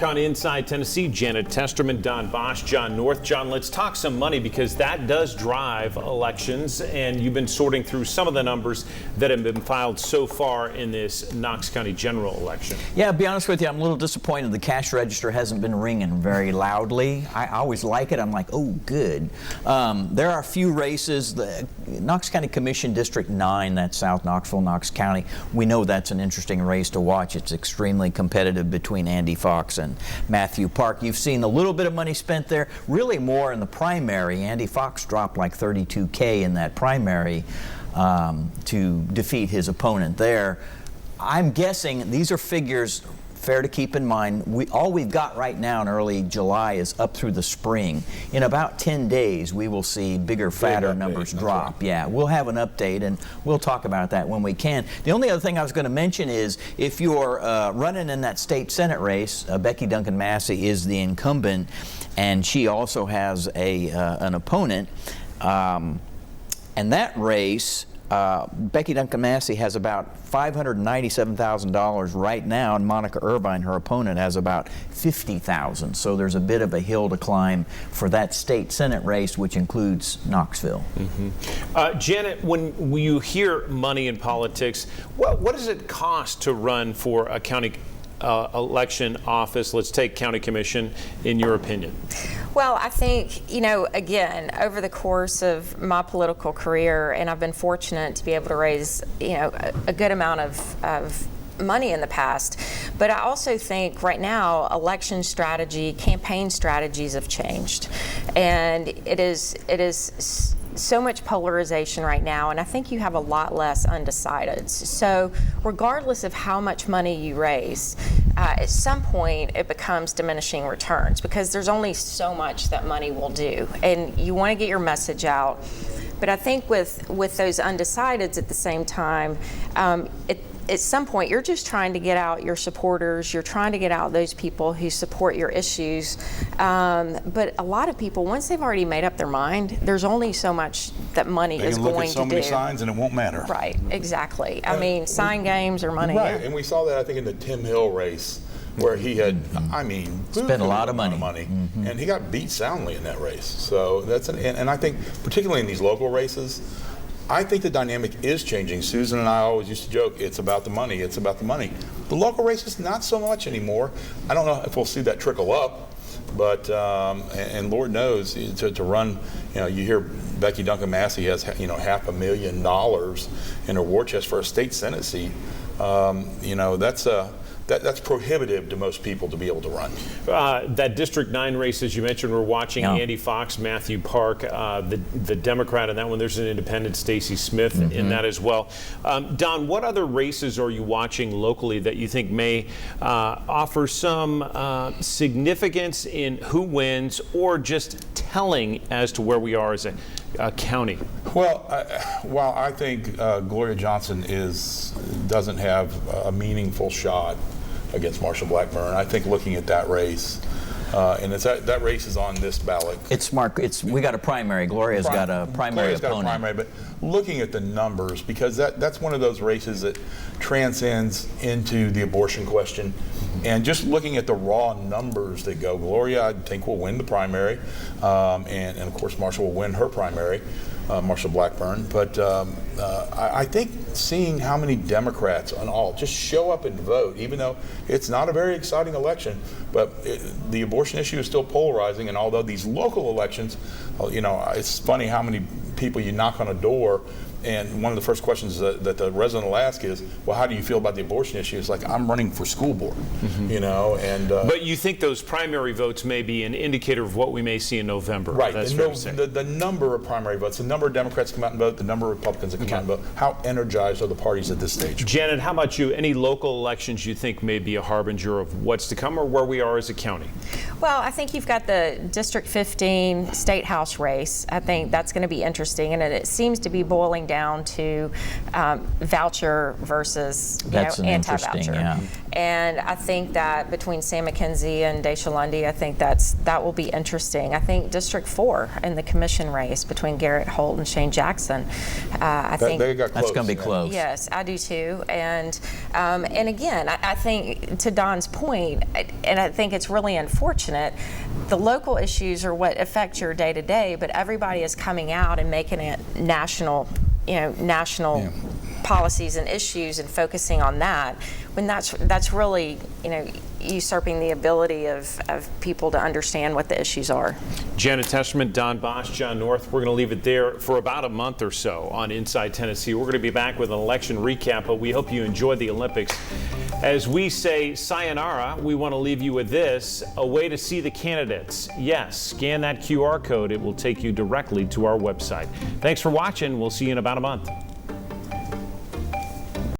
Back on Inside Tennessee, Janet Testerman, Don Bosch, John North. John, let's talk some money because that does drive elections, and you've been sorting through some of the numbers that have been filed so far in this Knox County general election. Yeah, to be honest with you, I'm a little disappointed the cash register hasn't been ringing very loudly. I always like it. I'm like, oh, good. There are a few races. The Knox County Commission District 9, that's South Knoxville, Knox County. We know that's an interesting race to watch. It's extremely competitive between Andy Fox and Matthew Park. You've seen a little bit of money spent there, really more in the primary. Andy Fox dropped like $32K in that primary to defeat his opponent there. I'm guessing these are figures fair to keep in mind. All we've got right now in early July is up through the spring. In about 10 days, we will see bigger, fatter numbers drop. Right. Yeah, we'll have an update, and we'll talk about that when we can. The only other thing I was going to mention is if you're running in that state Senate race, Becky Duncan Massey is the incumbent, and she also has an opponent. And that race, Becky Duncan Massey has about $597,000 right now, and Monica Irvine, her opponent, has about $50,000. So there's a bit of a hill to climb for that state Senate race, which includes Knoxville. Janet, when you hear money in politics, what does it cost to run for a county election office? Let's take county commission, in your opinion. Well, I think, again, over the course of my political career, and I've been fortunate to be able to raise, a good amount of money in the past, but I also think right now election strategy, campaign strategies have changed, and it is so much polarization right now, and I think you have a lot less undecideds. So regardless of how much money you raise, at some point it becomes diminishing returns because there's only so much that money will do, and you want to get your message out. But I think with those undecideds at the same time, at some point, you're just trying to get out your supporters. You're trying to get out those people who support your issues. But a lot of people, once they've already made up their mind, there's only so much that money is going to do. They can look at so many signs and it won't matter. Right, exactly. I mean, sign games or money. Right, and we saw that, I think, in the Tim Hill race, where he had, spent a lot of money. And he got beat soundly in that race. So that's and I think, particularly in these local races, I think the dynamic is changing. Susan and I always used to joke, it's about the money, it's about the money. The local races, not so much anymore. I don't know if we'll see that trickle up, but, and Lord knows, to run, you hear Becky Duncan Massey has, $500,000 in her war chest for a state Senate seat. That's prohibitive to most people to be able to run. That District 9 race, as you mentioned, we're watching Andy Fox, Matthew Park, the Democrat in that one. There's an independent, Stacey Smith, in that as well. Don, what other races are you watching locally that you think may offer some significance in who wins or just telling as to where we are as a county? Well, while I think Gloria Johnson doesn't have a meaningful shot against Marshall Blackburn, I think looking at that race, and that race is on this ballot. We got a primary. Gloria's got a primary opponent. Got a primary, but looking at the numbers, because that's one of those races that transcends into the abortion question. And just looking at the raw numbers that go, Gloria, I think, will win the primary, and of course Marshall will win her primary, Marshall Blackburn. But I think seeing how many Democrats and all just show up and vote, even though it's not a very exciting election, but the abortion issue is still polarizing. And although these local elections, it's funny how many people you knock on a door, and one of the first questions that the resident will ask is, well, how do you feel about the abortion issue? It's like, I'm running for school board, and... but you think those primary votes may be an indicator of what we may see in November? Right. That's the number of primary votes, the number of Democrats come out and vote, the number of Republicans that come out and vote, how energized are the parties at this stage? Janet, how about you? Any local elections you think may be a harbinger of what's to come or where we are as a county? Well, I think you've got the District 15 State House race. I think that's going to be interesting, and it seems to be boiling down to voucher versus anti-voucher. And I think that between Sam McKenzie and Daisha Lundy, I think that will be interesting. I think District 4 in the commission race between Garrett Holt and Shane Jackson, I think they got close. That's going to be close. Yes, I do too. And again, I think to Don's point, and I think it's really unfortunate, the local issues are what affect your day to day, but everybody is coming out and making it national, policies and issues and focusing on that, when that's really, usurping the ability of people to understand what the issues are. Janet Testerman, Don Bosch, John North, we're going to leave it there for about a month or so on Inside Tennessee. We're going to be back with an election recap, but we hope you enjoyed the Olympics. As we say sayonara, we want to leave you with this, a way to see the candidates. Yes, scan that QR code. It will take you directly to our website. Thanks for watching. We'll see you in about a month.